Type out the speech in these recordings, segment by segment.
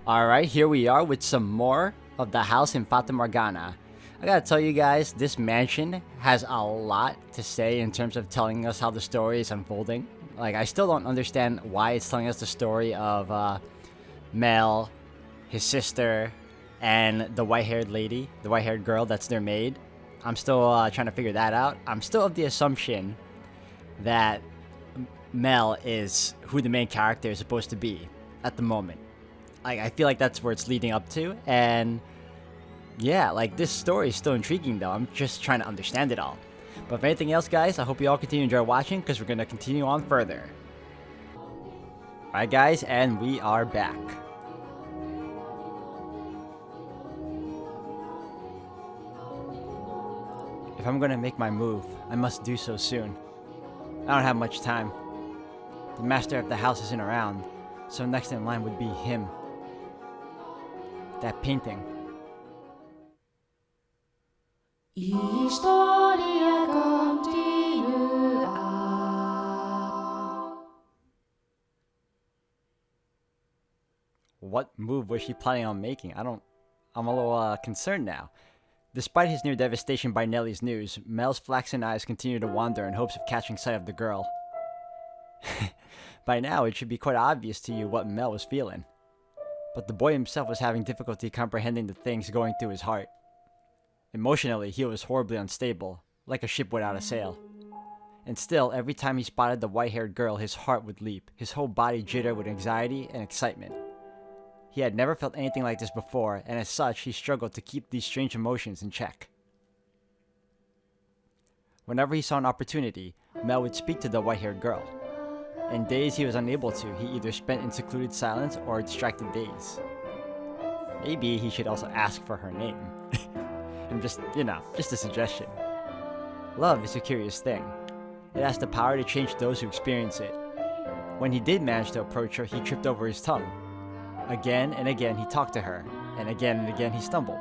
Alright, here we are with some more of the house in Fata Morgana. I gotta tell you guys, this mansion has a lot to say in terms of telling us how the story is unfolding. Like, I still don't understand why it's telling us the story of Mel, his sister, and the white-haired lady, the white-haired girl that's their maid. I'm still trying to figure that out. I'm still of the assumption that Mel is who the main character is supposed to be at the moment. Like, I feel like that's where it's leading up to, and yeah, like, this story is still intriguing though. I'm just trying to understand it all. But if anything else, guys, I hope you all continue to enjoy watching, because we're going to continue on further. Alright guys, and we are back. If I'm going to make my move, I must do so soon. I don't have much time. The master of the house isn't around, so next in line would be him. That painting. Historia continua. What move was she planning on making? I'm a little concerned now. Despite his near devastation by Nelly's news, Mel's flaxen eyes continue to wander in hopes of catching sight of the girl. By now, it should be quite obvious to you what Mel was feeling. But the boy himself was having difficulty comprehending the things going through his heart. Emotionally, he was horribly unstable, like a ship without a sail. And still, every time he spotted the white-haired girl, his heart would leap, his whole body jitter with anxiety and excitement. He had never felt anything like this before, and as such, he struggled to keep these strange emotions in check. Whenever he saw an opportunity, Mel would speak to the white-haired girl. In days he was unable to, he either spent in secluded silence or a distracted daze. Maybe he should also ask for her name. And just a suggestion. Love is a curious thing. It has the power to change those who experience it. When he did manage to approach her, he tripped over his tongue. Again and again he talked to her, and again he stumbled.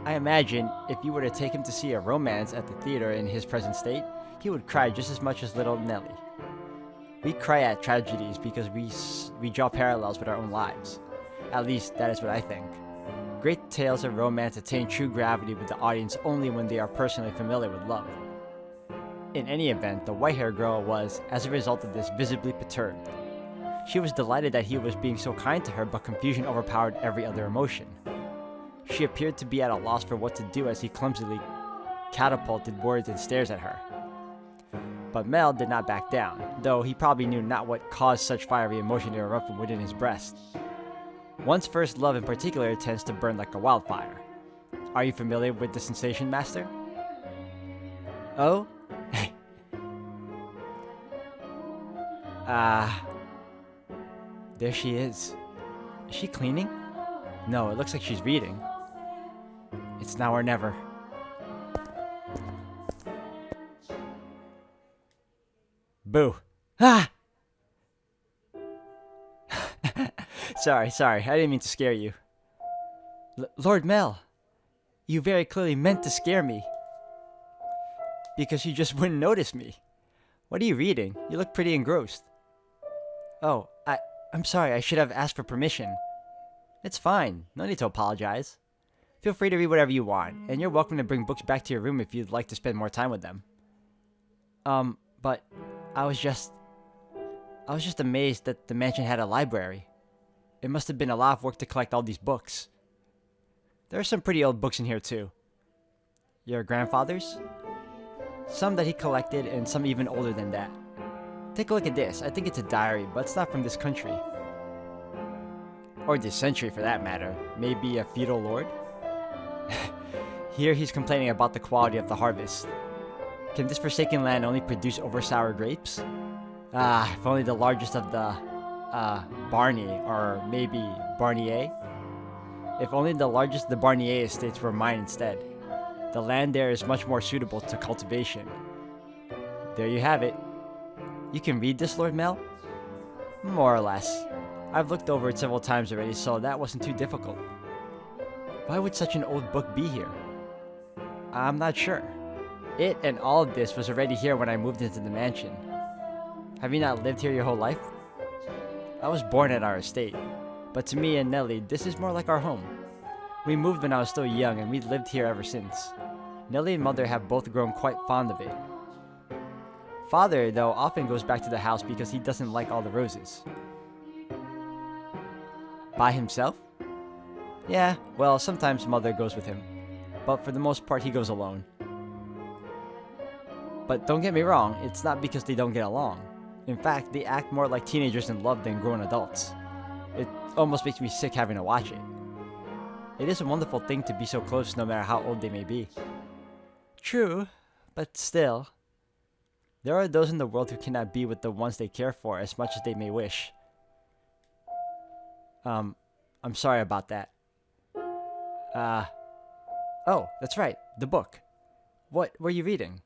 I imagine if you were to take him to see a romance at the theater in his present state, he would cry just as much as little Nelly. We cry at tragedies because we draw parallels with our own lives. At least, that is what I think. Great tales of romance attain true gravity with the audience only when they are personally familiar with love. In any event, the white-haired girl was, as a result of this, visibly perturbed. She was delighted that he was being so kind to her, but confusion overpowered every other emotion. She appeared to be at a loss for what to do as he clumsily catapulted words and stares at her. But Mel did not back down, though he probably knew not what caused such fiery emotion to erupt from within his breast. One's first love in particular tends to burn like a wildfire. Are you familiar with the sensation, Master? Oh? There she is. Is she cleaning? No, it looks like she's reading. It's now or never. Boo. Ah! Sorry, I didn't mean to scare you. Lord Mel, you very clearly meant to scare me. Because you just wouldn't notice me. What are you reading? You look pretty engrossed. Oh, I'm sorry, I should have asked for permission. It's fine, no need to apologize. Feel free to read whatever you want, and you're welcome to bring books back to your room if you'd like to spend more time with them. But I was just amazed that the mansion had a library. It must have been a lot of work to collect all these books. There are some pretty old books in here too. Your grandfather's? Some that he collected and some even older than that. Take a look at this. I think it's a diary, but it's not from this country. Or this century for that matter. Maybe a feudal lord? Here he's complaining about the quality of the harvest. Can this forsaken land only produce over-sour grapes? If only the largest of the, Barney, or maybe Barnier? If only the largest of the Barnier estates were mine instead. The land there is much more suitable to cultivation. There you have it. You can read this, Lord Mel? More or less. I've looked over it several times already, so that wasn't too difficult. Why would such an old book be here? I'm not sure. It and all of this was already here when I moved into the mansion. Have you not lived here your whole life? I was born at our estate, But to me and Nelly, this is more like our home. We moved when I was still young and we lived here ever since. Nelly and Mother have both grown quite fond of it. Father, though, often goes back to the house because he doesn't like all the roses. By himself? Yeah, well, sometimes Mother goes with him. But for the most part, he goes alone. But don't get me wrong, it's not because they don't get along. In fact, they act more like teenagers in love than grown adults. It almost makes me sick having to watch it. It is a wonderful thing to be so close no matter how old they may be. True, but still. There are those in the world who cannot be with the ones they care for as much as they may wish. I'm sorry about that. Oh, that's right, the book. What were you reading?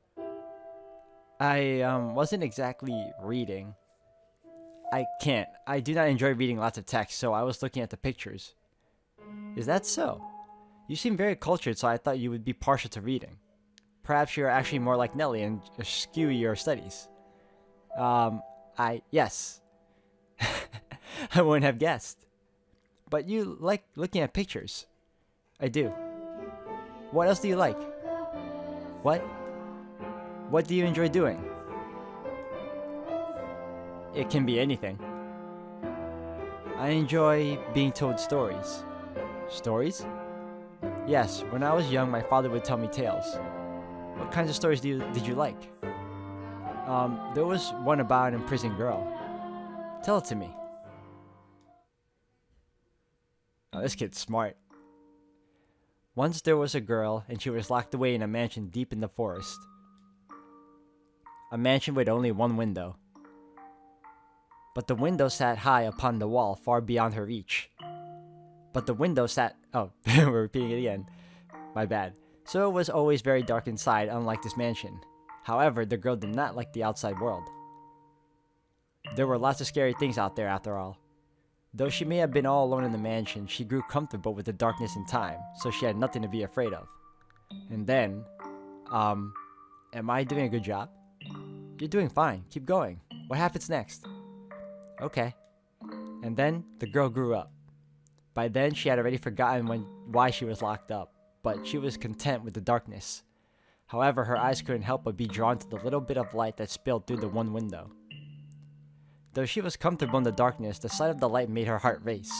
I wasn't exactly reading. I can't. I do not enjoy reading lots of text, so I was looking at the pictures. Is that so? You seem very cultured, so I thought you would be partial to reading. Perhaps you're actually more like Nelly and skew your studies. Yes. I wouldn't have guessed. But you like looking at pictures. I do. What else do you like? What? What do you enjoy doing? It can be anything. I enjoy being told stories. Stories? Yes, when I was young, my father would tell me tales. What kinds of stories did you like? There was one about an imprisoned girl. Tell it to me. Oh, this kid's smart. Once there was a girl, and she was locked away in a mansion deep in the forest. A mansion with only one window. But the window sat high upon the wall, far beyond her reach. Oh, we're repeating it again. My bad. So it was always very dark inside, unlike this mansion. However, the girl did not like the outside world. There were lots of scary things out there after all. Though she may have been all alone in the mansion, she grew comfortable with the darkness in time, so she had nothing to be afraid of. And then, am I doing a good job? You're doing fine. Keep going. What happens next? Okay. And then, the girl grew up. By then, she had already forgotten why she was locked up, but she was content with the darkness. However, her eyes couldn't help but be drawn to the little bit of light that spilled through the one window. Though she was comfortable in the darkness, the sight of the light made her heart race.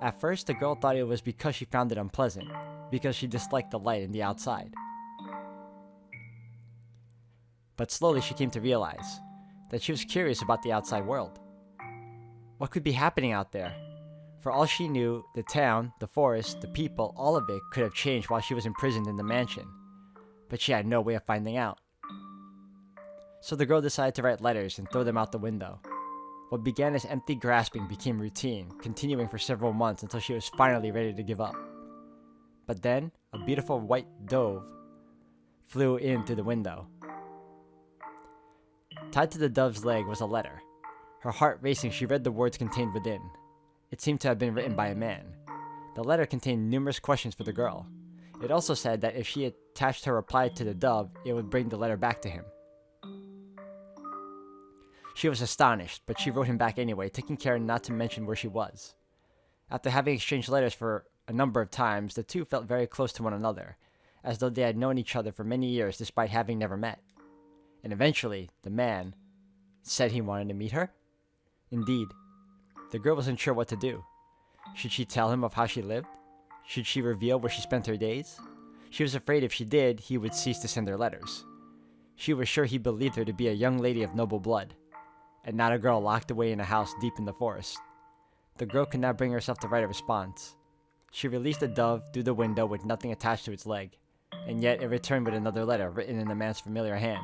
At first, the girl thought it was because she found it unpleasant, because she disliked the light in the outside. But slowly she came to realize that she was curious about the outside world. What could be happening out there? For all she knew, the town, the forest, the people, all of it could have changed while she was imprisoned in the mansion. But she had no way of finding out. So the girl decided to write letters and throw them out the window. What began as empty grasping became routine, continuing for several months until she was finally ready to give up. But then, a beautiful white dove flew in through the window. Tied to the dove's leg was a letter. Her heart racing, she read the words contained within. It seemed to have been written by a man. The letter contained numerous questions for the girl. It also said that if she attached her reply to the dove, it would bring the letter back to him. She was astonished, but she wrote him back anyway, taking care not to mention where she was. After having exchanged letters for a number of times, the two felt very close to one another, as though they had known each other for many years despite having never met. And eventually, the man said he wanted to meet her. Indeed, the girl wasn't sure what to do. Should she tell him of how she lived? Should she reveal where she spent her days? She was afraid if she did, he would cease to send her letters. She was sure he believed her to be a young lady of noble blood, and not a girl locked away in a house deep in the forest. The girl could not bring herself to write a response. She released the dove through the window with nothing attached to its leg, and yet it returned with another letter written in the man's familiar hand.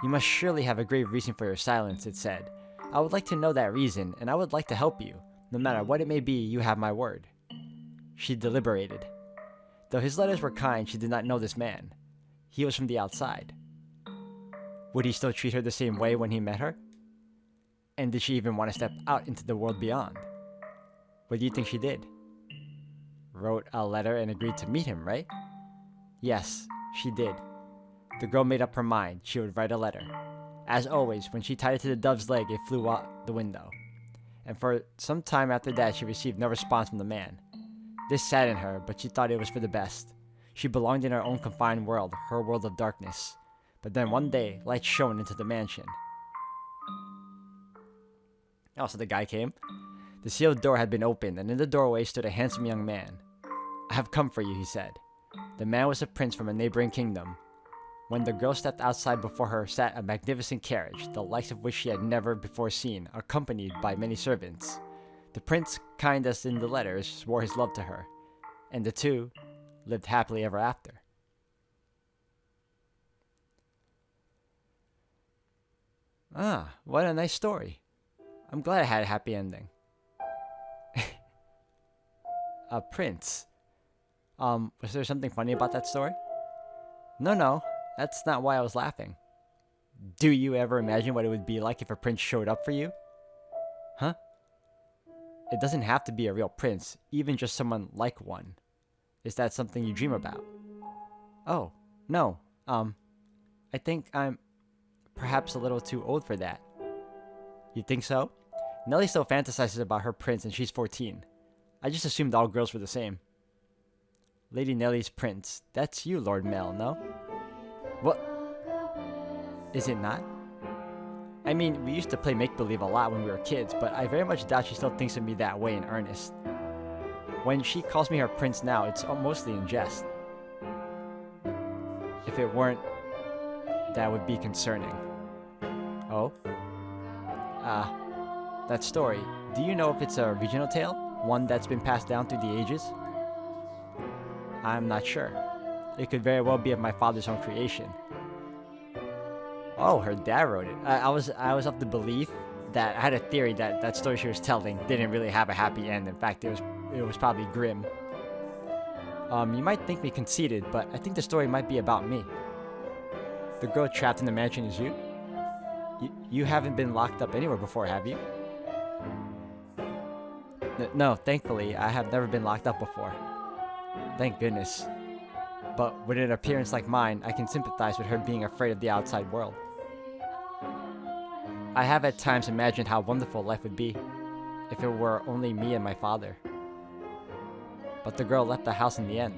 "You must surely have a grave reason for your silence," it said. "I would like to know that reason, and I would like to help you. No matter what it may be, you have my word." She deliberated. Though his letters were kind, she did not know this man. He was from the outside. Would he still treat her the same way when he met her? And did she even want to step out into the world beyond? What do you think she did? Wrote a letter and agreed to meet him, right? Yes, she did. The girl made up her mind she would write a letter. As always, when she tied it to the dove's leg, it flew out the window. and for some time after that she received no response from the man. This saddened her, but she thought it was for the best. She belonged in her own confined world, her world of darkness. But then one day, light shone into the mansion. Oh, so the guy came? The sealed door had been opened, and in the doorway stood a handsome young man. "I have come for you," he said. The man was a prince from a neighboring kingdom. When the girl stepped outside, before her sat a magnificent carriage, the likes of which she had never before seen, accompanied by many servants. The prince, kind as in the letters, swore his love to her, and the two lived happily ever after. Ah, what a nice story. I'm glad I had a happy ending. Prince. Was there something funny about that story? No, that's not why I was laughing. Do you ever imagine what it would be like if a prince showed up for you? Huh? It doesn't have to be a real prince, even just someone like one. Is that something you dream about? Oh, no. I think I'm perhaps a little too old for that. You think so? Nelly still fantasizes about her prince and she's 14. I just assumed all girls were the same. Lady Nelly's prince. That's you, Lord Mel, no? What? Is it not? I mean, we used to play make-believe a lot when we were kids, but I very much doubt she still thinks of me that way in earnest. When she calls me her prince now, it's mostly in jest. If it weren't, that would be concerning. Oh? That story. Do you know if it's a regional tale? One that's been passed down through the ages? I'm not sure. It could very well be of my father's own creation. Oh, her dad wrote it. I was of the belief that I had a theory that that story she was telling didn't really have a happy end. In fact, it was probably grim. You might think me conceited, but I think the story might be about me. The girl trapped in the mansion is you? You haven't been locked up anywhere before, have you? No, thankfully, I have never been locked up before. Thank goodness. But with an appearance like mine, I can sympathize with her being afraid of the outside world. I have at times imagined how wonderful life would be if it were only me and my father. But the girl left the house in the end.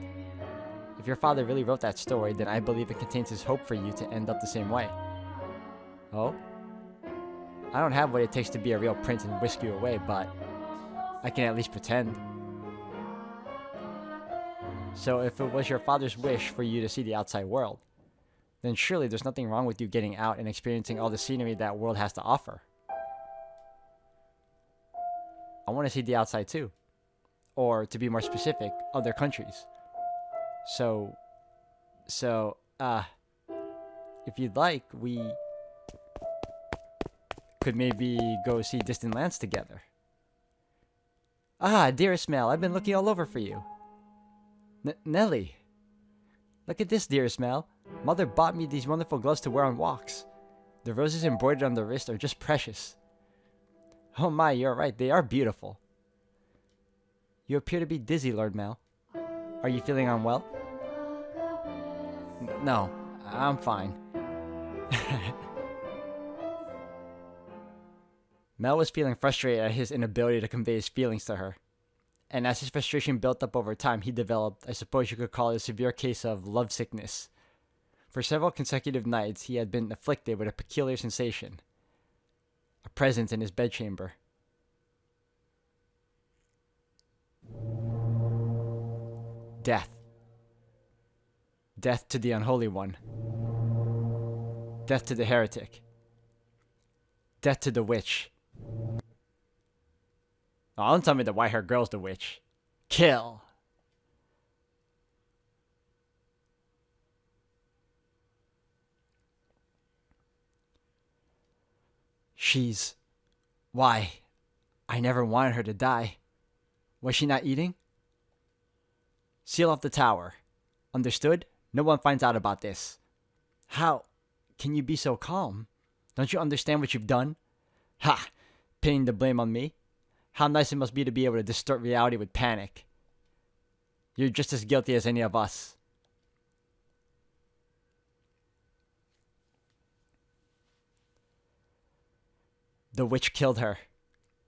If your father really wrote that story, then I believe it contains his hope for you to end up the same way. Oh? I don't have what it takes to be a real prince and whisk you away, but I can at least pretend. So if it was your father's wish for you to see the outside world, then surely there's nothing wrong with you getting out and experiencing all the scenery that world has to offer. I want to see the outside too. Or, to be more specific, other countries. So, if you'd like, we could maybe go see distant lands together. Ah, dearest Mel, I've been looking all over for you. Nelly. Look at this, dearest Mel. Mother bought me these wonderful gloves to wear on walks. The roses embroidered on the wrist are just precious. Oh my, you're right, they are beautiful. You appear to be dizzy, Lord Mel. Are you feeling unwell? No, I'm fine. Mel was feeling frustrated at his inability to convey his feelings to her. And as his frustration built up over time, he developed, I suppose you could call it, a severe case of lovesickness. For several consecutive nights, he had been afflicted with a peculiar sensation. A presence in his bedchamber. Death. Death to the unholy one. Death to the heretic. Death to the witch. Oh, don't tell me the white-haired girl's the witch. Kill. She's... Why? I never wanted her to die. Was she not eating? Seal off the tower. Understood? No one finds out about this. How can you be so calm? Don't you understand what you've done? Ha! Pinning the blame on me? How nice it must be to be able to distort reality with panic. You're just as guilty as any of us. The witch killed her.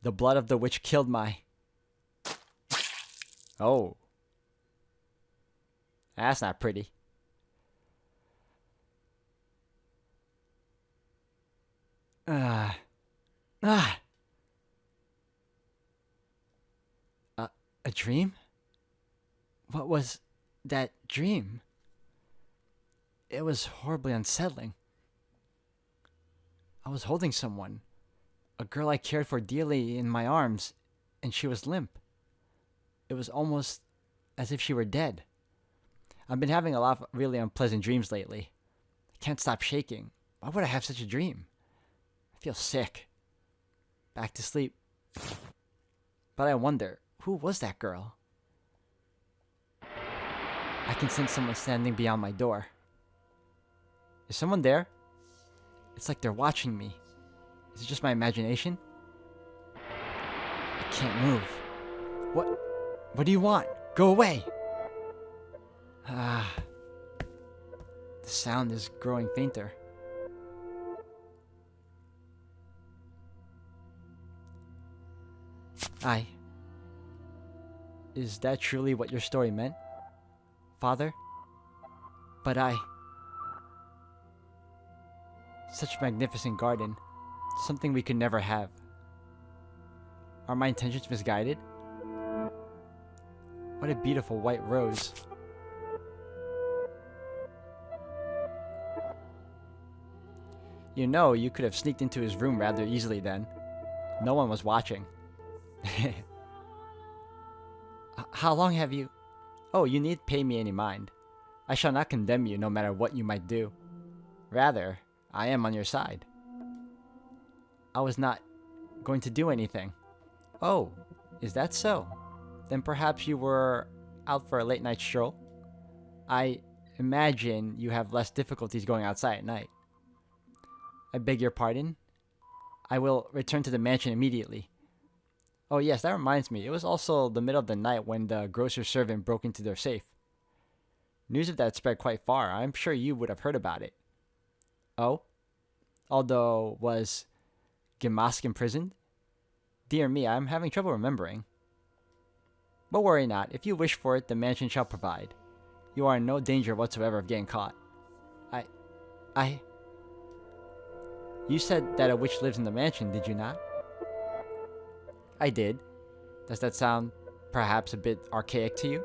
The blood of the witch killed my... Oh. That's not pretty. Ah. Ah. A dream? What was that dream? It was horribly unsettling. I was holding someone, a girl I cared for dearly, in my arms, and she was limp. It was almost as if she were dead. I've been having a lot of really unpleasant dreams lately. I can't stop shaking. Why would I have such a dream? I feel sick. Back to sleep. But I wonder, who was that girl? I can sense someone standing beyond my door. Is someone there? It's like they're watching me. Is it just my imagination? I can't move. What do you want? Go away! Ah. The sound is growing fainter. Is that truly what your story meant? Father? But such a magnificent garden. Something we could never have. Are my intentions misguided? What a beautiful white rose. You know, you could have sneaked into his room rather easily then. No one was watching. How long have you... Oh, you need pay me any mind. I shall not condemn you no matter what you might do. Rather, I am on your side. I was not going to do anything. Oh, is that so? Then perhaps you were out for a late night stroll? I imagine you have less difficulties going outside at night. I beg your pardon? I will return to the mansion immediately. Oh yes, that reminds me. It was also the middle of the night when the grocer's servant broke into their safe. News of that spread quite far. I'm sure you would have heard about it. Oh? Although, was Gamask imprisoned? Dear me, I'm having trouble remembering. But worry not. If you wish for it, the mansion shall provide. You are in no danger whatsoever of getting caught. You said that a witch lives in the mansion, did you not? I did. Does that sound perhaps a bit archaic to you?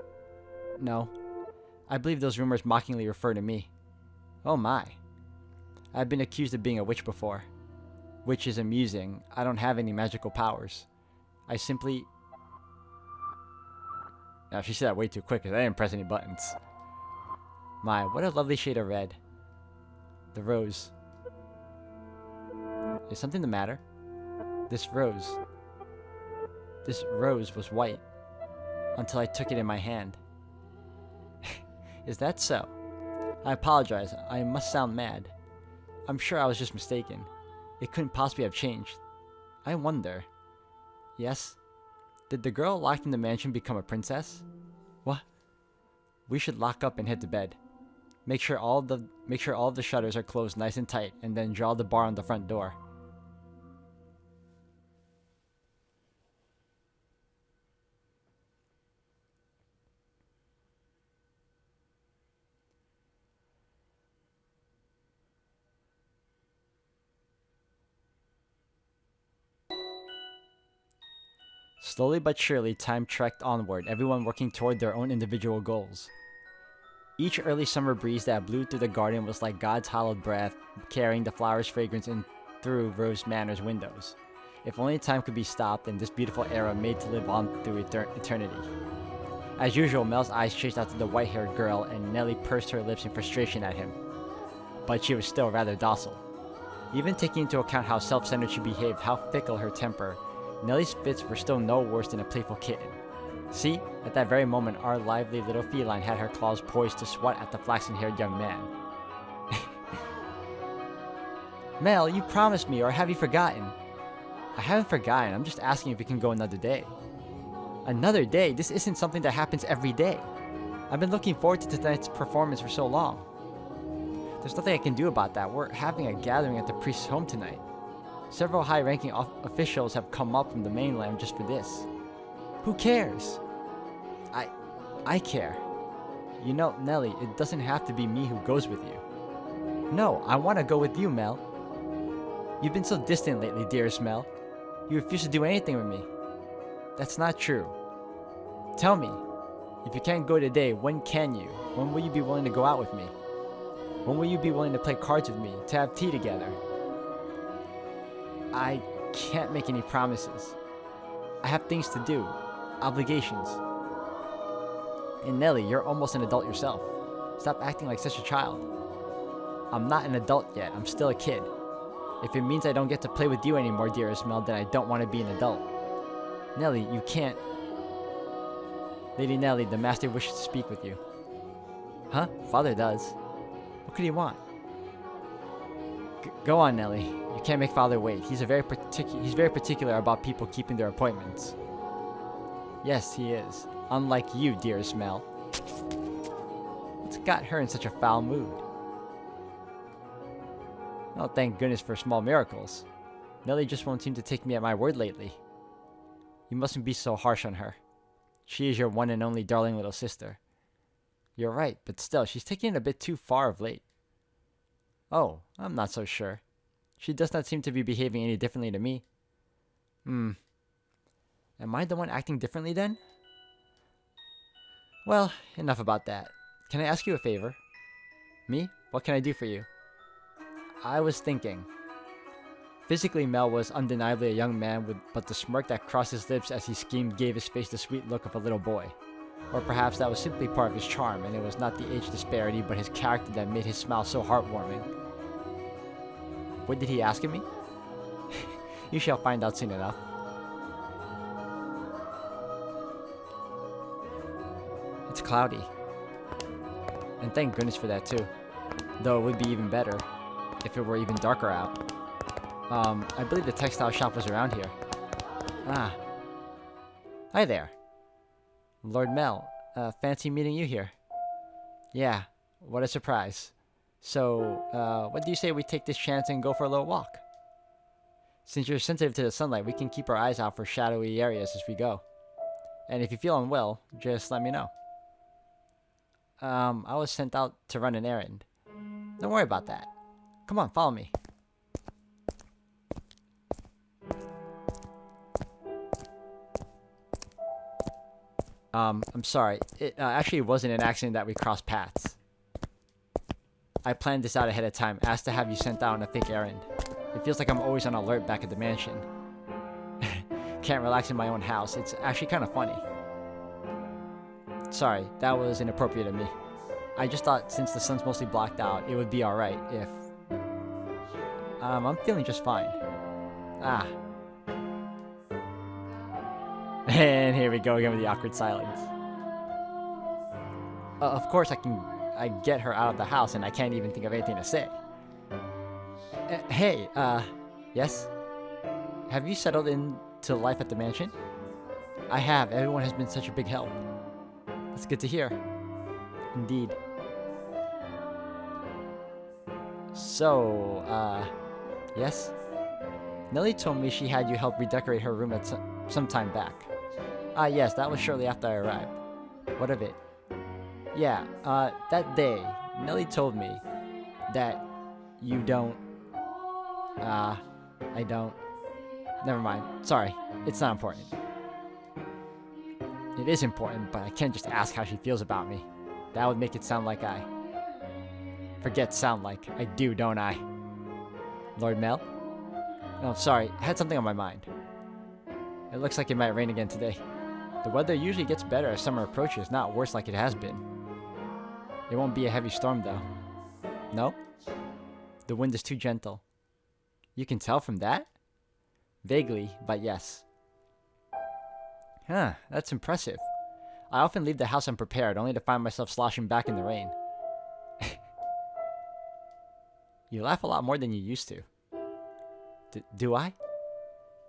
No. I believe those rumors mockingly refer to me. Oh my. I've been accused of being a witch before. Which is amusing. I don't have any magical powers. I simply... Now, she said that way too quick because I didn't press any buttons. My, what a lovely shade of red. The rose. Is something the matter? This rose was white until I took it in my hand. Is that so? I apologize. I must sound mad. I'm sure I was just mistaken. It couldn't possibly have changed. I wonder. Yes? Did the girl locked in the mansion become a princess? What? We should lock up and head to bed. Make sure all of the shutters are closed nice and tight, and then draw the bar on the front door. Slowly but surely, time trekked onward, everyone working toward their own individual goals. Each early summer breeze that blew through the garden was like God's hallowed breath, carrying the flowers' fragrance in through Rose Manor's windows. If only time could be stopped and this beautiful era made to live on through eternity. As usual, Mel's eyes chased after the white-haired girl, and Nelly pursed her lips in frustration at him. But she was still rather docile. Even taking into account how self-centered she behaved, how fickle her temper, Nelly's fits were still no worse than a playful kitten. See, at that very moment, our lively little feline had her claws poised to swat at the flaxen-haired young man. Mel, you promised me, or have you forgotten? I haven't forgotten. I'm just asking if we can go another day. Another day? This isn't something that happens every day. I've been looking forward to tonight's performance for so long. There's nothing I can do about that. We're having a gathering at the priest's home tonight. Several high-ranking officials have come up from the mainland just for this. Who cares? I care. You know, Nelly, it doesn't have to be me who goes with you. No, I want to go with you, Mel. You've been so distant lately, dearest Mel. You refuse to do anything with me. That's not true. Tell me, if you can't go today, when can you? When will you be willing to go out with me? When will you be willing to play cards with me, to have tea together? I can't make any promises. I have things to do, obligations. And Nelly, you're almost an adult yourself. Stop acting like such a child. I'm not an adult yet, I'm still a kid. If it means I don't get to play with you anymore, dearest Mel, then I don't want to be an adult. Nelly, you can't. Lady Nelly, the master wishes to speak with you. Huh? Father does. What could he want? Go on, Nelly. You can't make Father wait. He's very particular about people keeping their appointments. Yes, he is. Unlike you, dearest Mel. What's got her in such a foul mood? Oh, thank goodness for small miracles. Nelly just won't seem to take me at my word lately. You mustn't be so harsh on her. She is your one and only darling little sister. You're right, but still, she's taking it a bit too far of late. Oh, I'm not so sure. She does not seem to be behaving any differently to me. Am I the one acting differently then? Well, enough about that. Can I ask you a favor? Me? What can I do for you? I was thinking. Physically, Mel was undeniably a young man, but the smirk that crossed his lips as he schemed gave his face the sweet look of a little boy. Or perhaps that was simply part of his charm, and it was not the age disparity, but his character that made his smile so heartwarming. What did he ask of me? You shall find out soon enough. It's cloudy. And thank goodness for that too. Though it would be even better if it were even darker out. I believe the textile shop was around here. Ah. Hi there. Lord Mel, fancy meeting you here. Yeah, what a surprise. So, what do you say we take this chance and go for a little walk? Since you're sensitive to the sunlight, we can keep our eyes out for shadowy areas as we go. And if you feel unwell, just let me know. I was sent out to run an errand. Don't worry about that. Come on, follow me. I'm sorry. It actually wasn't an accident that we crossed paths. I planned this out ahead of time, asked to have you sent out on a fake errand. It feels like I'm always on alert back at the mansion. Can't relax in my own house. It's actually kind of funny. Sorry, that was inappropriate of me. I just thought since the sun's mostly blocked out, it would be alright if... I'm feeling just fine. Ah. And here we go again with the awkward silence. Of course I get her out of the house and I can't even think of anything to say. Hey, yes? Have you settled into life at the mansion? I have. Everyone has been such a big help. That's good to hear. Indeed. So, yes? Nelly told me she had you help redecorate her room at some time back. Ah, yes, that was shortly after I arrived. What of it? Yeah, that day, Nelly told me that you don't... I don't... Never mind. Sorry, it's not important. It is important, but I can't just ask how she feels about me. That would make it sound like I... Forget sound like. I do, don't I? Lord Mel? No, sorry, I had something on my mind. It looks like it might rain again today. The weather usually gets better as summer approaches, not worse like it has been. It won't be a heavy storm, though. No? The wind is too gentle. You can tell from that? Vaguely, but yes. Huh, that's impressive. I often leave the house unprepared, only to find myself sloshing back in the rain. You laugh a lot more than you used to. Do I?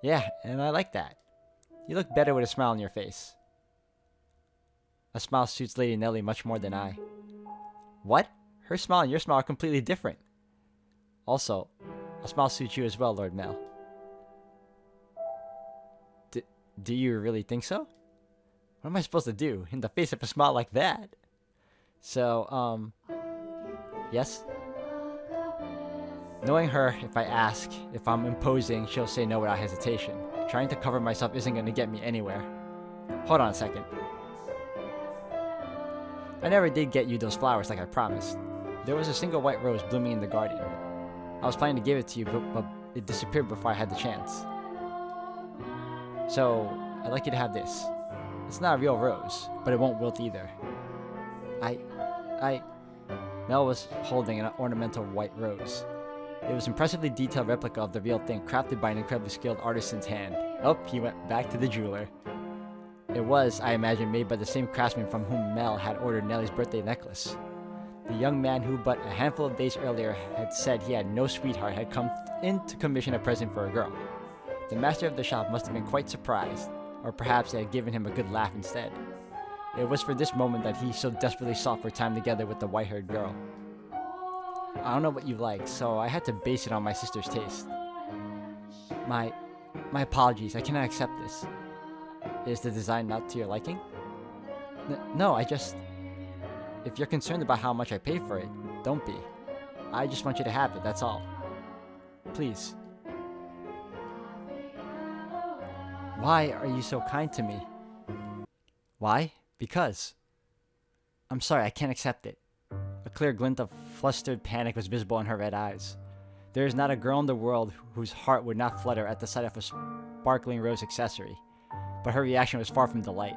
Yeah, and I like that. You look better with a smile on your face. A smile suits Lady Nelly much more than I. What? Her smile and your smile are completely different. Also, a smile suits you as well, Lord Mel. Do you really think so? What am I supposed to do in the face of a smile like that? So, yes? Knowing her, if I ask if I'm imposing, she'll say no without hesitation. Trying to cover myself isn't going to get me anywhere. Hold on a second. I never did get you those flowers like I promised. There was a single white rose blooming in the garden. I was planning to give it to you, but it disappeared before I had the chance. So, I'd like you to have this. It's not a real rose, but it won't wilt either. Mel was holding an ornamental white rose. It was an impressively detailed replica of the real thing, crafted by an incredibly skilled artisan's hand. Oh, he went back to the jeweler. It was, I imagine, made by the same craftsman from whom Mel had ordered Nelly's birthday necklace. The young man who but a handful of days earlier had said he had no sweetheart had come in to commission a present for a girl. The master of the shop must have been quite surprised, or perhaps it had given him a good laugh instead. It was for this moment that he so desperately sought for time together with the white-haired girl. I don't know what you like, so I had to base it on my sister's taste. My apologies, I cannot accept this. Is the design not to your liking? No, if you're concerned about how much I pay for it, don't be. I just want you to have it, that's all. Please. Why are you so kind to me? Why? Because. I'm sorry, I can't accept it. A clear glint of flustered panic was visible in her red eyes. There is not a girl in the world whose heart would not flutter at the sight of a sparkling rose accessory. But her reaction was far from delight.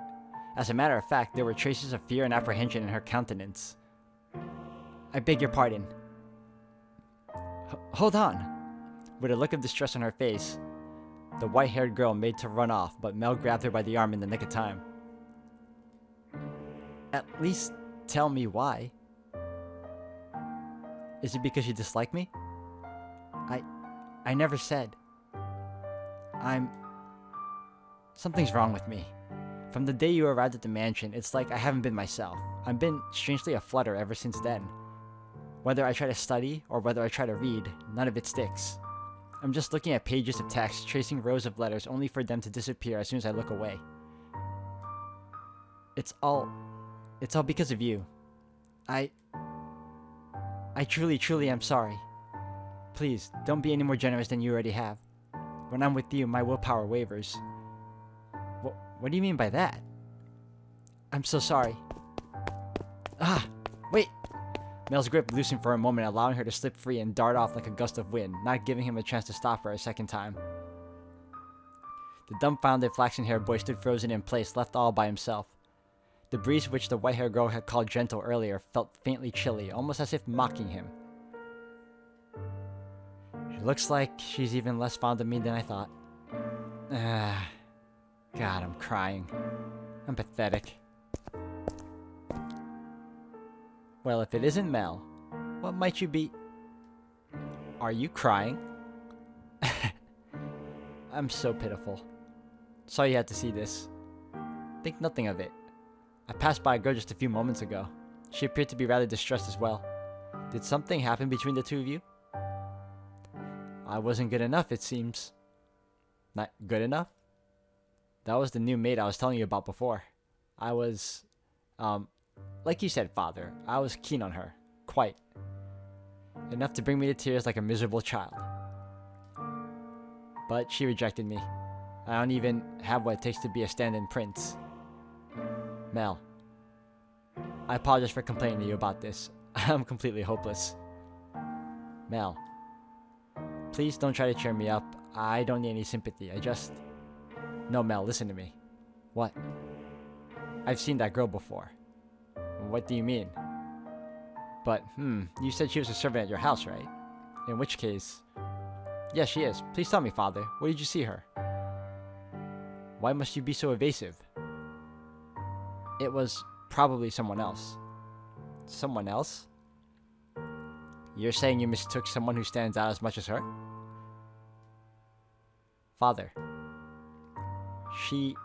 As a matter of fact, there were traces of fear and apprehension in her countenance. I beg your pardon. Hold on. With a look of distress on her face, the white-haired girl made to run off, but Mel grabbed her by the arm in the nick of time. At least tell me why. Is it because you dislike me? I never said. Something's wrong with me. From the day you arrived at the mansion, it's like I haven't been myself. I've been strangely aflutter ever since then. Whether I try to study or whether I try to read, none of it sticks. I'm just looking at pages of text, tracing rows of letters only for them to disappear as soon as I look away. It's all because of you. I truly am sorry. Please, don't be any more generous than you already have. When I'm with you, my willpower wavers. What do you mean by that? I'm so sorry. Wait! Mel's grip loosened for a moment, allowing her to slip free and dart off like a gust of wind, not giving him a chance to stop her a second time. The dumbfounded flaxen-haired boy stood frozen in place, left all by himself. The breeze which the white-haired girl had called gentle earlier felt faintly chilly, almost as if mocking him. It looks like she's even less fond of me than I thought. God, I'm crying. I'm pathetic. Well, if it isn't Mel, what might you be? Are you crying? I'm so pitiful. Sorry you had to see this. Think nothing of it. I passed by a girl just a few moments ago. She appeared to be rather distressed as well. Did something happen between the two of you? I wasn't good enough, it seems. Not good enough? That was the new maid I was telling you about before. I was, like you said, Father, I was keen on her. Quite. Enough to bring me to tears like a miserable child. But she rejected me. I don't even have what it takes to be a stand-in prince. Mel, I apologize for complaining to you about this. I'm completely hopeless. Mel, please don't try to cheer me up. I don't need any sympathy. No, Mel, listen to me. What? I've seen that girl before. What do you mean? But, you said she was a servant at your house, right? In which case... Yes, she is. Please tell me, Father. Where did you see her? Why must you be so evasive? It was probably someone else. Someone else? You're saying you mistook someone who stands out as much as her? Father. She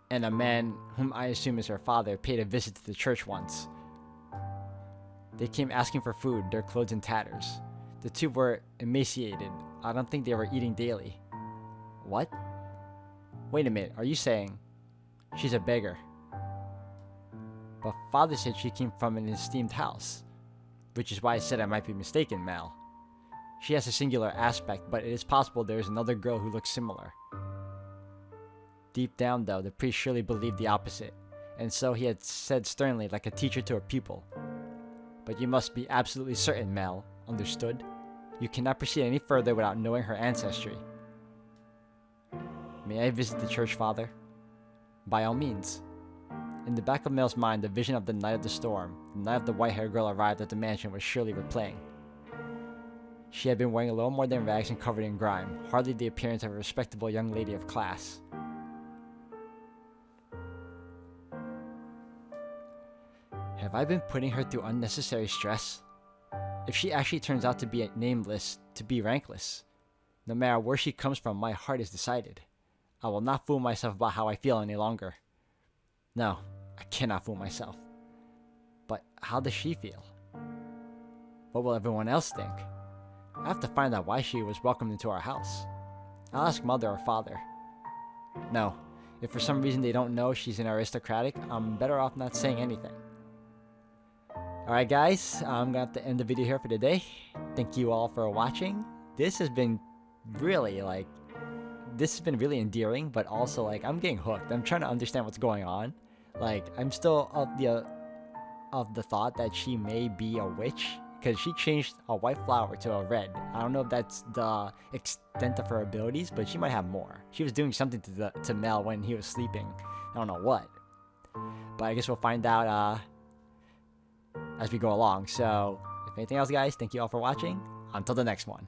and a man whom I assume is her father paid a visit to the church once. They came asking for food, their clothes in tatters. The two were emaciated. I don't think they were eating daily. What? Wait a minute, are you saying she's a beggar? But father said she came from an esteemed house, which is why I said I might be mistaken, Mal. She has a singular aspect, but it is possible there is another girl who looks similar. Deep down, though, the priest surely believed the opposite, and so he had said sternly, like a teacher to a pupil. But you must be absolutely certain, Mal. Understood? You cannot proceed any further without knowing her ancestry. May I visit the church, Father? By all means. In the back of Mel's mind, the vision of the night of the storm, the night of the white-haired girl arrived at the mansion, was surely replaying. She had been wearing a little more than rags and covered in grime, hardly the appearance of a respectable young lady of class. Have I been putting her through unnecessary stress? If she actually turns out to be nameless, to be rankless, no matter where she comes from, my heart is decided. I will not fool myself about how I feel any longer. No, I cannot fool myself. But how does she feel? What will everyone else think? I have to find out why she was welcomed into our house. I'll ask mother or father. No, if for some reason they don't know she's an aristocratic, I'm better off not saying anything. Alright guys, I'm gonna have to end the video here for today. Thank you all for watching. This has been really endearing, but also I'm getting hooked. I'm trying to understand what's going on. I'm still of the thought that she may be a witch, because she changed a white flower to a red. I don't know if that's the extent of her abilities, but she might have more. She was doing something to Mel when he was sleeping. I don't know what. But I guess we'll find out as we go along. So, if anything else, guys, thank you all for watching. Until the next one.